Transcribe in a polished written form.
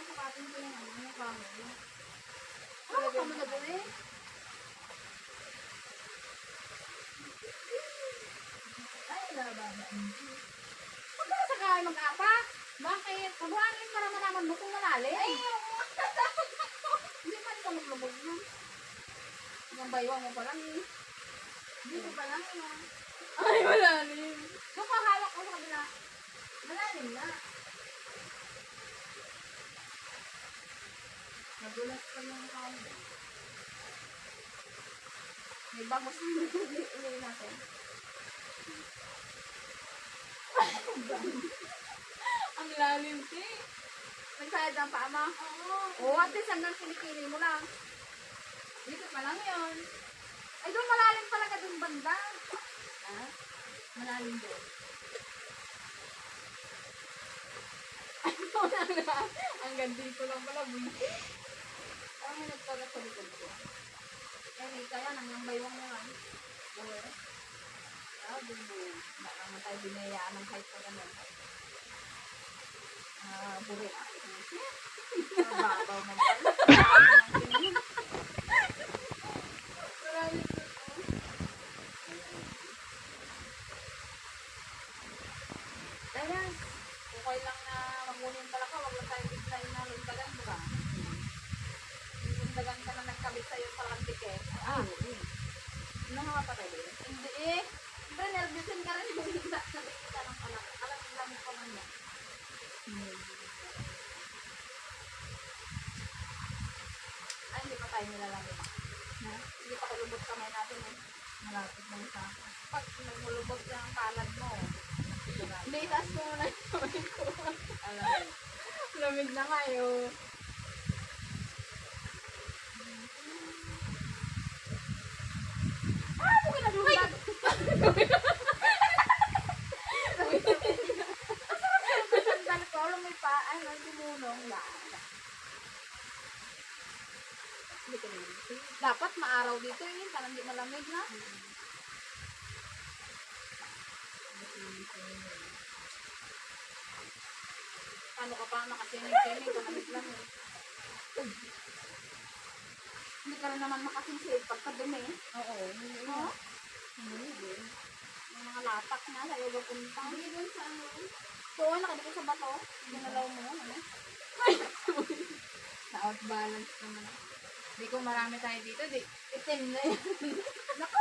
sukatin ko yung ano, yung kahoy. Ano ka mo na doon eh? Ay, laban. Huwag ka na sa kahoy mag-apak. Bakit? Pagbuhangin para malaman mo kung malalim. Ay, Hindi man ka maglubog na. Yung baywang mo pa lang eh. dito pa lang yun. Ay, malalim. Doon ka hawak ko sa kabila. Malalim na. Nagulat pa yung kahoy. May bagos na ulit natin. Ang lalim, te. Nagsayad ang paa mo. Oo. Oo, at least hanggang kilikili mo lang. Dito pa lang yun. Ay, doon malalim talaga doon banda. Ha? Malalim doon. Ang ganda ko lang pala, buwisi. Parang may nagkagat sa likod ko. Eh, may kaya nang yung baywang mo lang. Oo. Ah, doon mo. Baka naman tayo binayaan ng height pa ganun. Ah, burik. Mababaw man pala. Marami ko. Kaya, okay lang na mangunin pala ka, wag lang tayo bigla na lundagan mo ba? Lundagan ka na nagkabit sa'yo sa lantik eh. Ah, nakakapatay din. Hindi eh. Siyempre, nervousin ka rin yung bigla. Nakikita lang pala. Alam mo lang ko man yan. Ay, hindi pa tayo nilalamig. Ha? Hindi pa kulubot kamay natin eh. Malapit lang sa akin. Pag nagmulubot yung palad mo, hindi, taas mo muna yung kamay ko. Alam mo. Lamig na kayo. Ah, bukin na lumag. Sandal ko, alam mo yung pa, ay, nagdumulong. Hindi ko naman. Dapat maaraw dito eh, parang hindi malamig na. Paano ka pa nakasinig-sinig, malamig lang eh. Hindi ka rin naman makasinig pagkadumi eh. Oo. No? Hindi din. Yung mga latak na sa iyo pupunta. Hindi dun sa ano. Oo, nakadito sa bato. Ginalaw mo, ano? Sa outbalance naman. Hindi ko marami tayo dito. Di, itim na yun. Naku,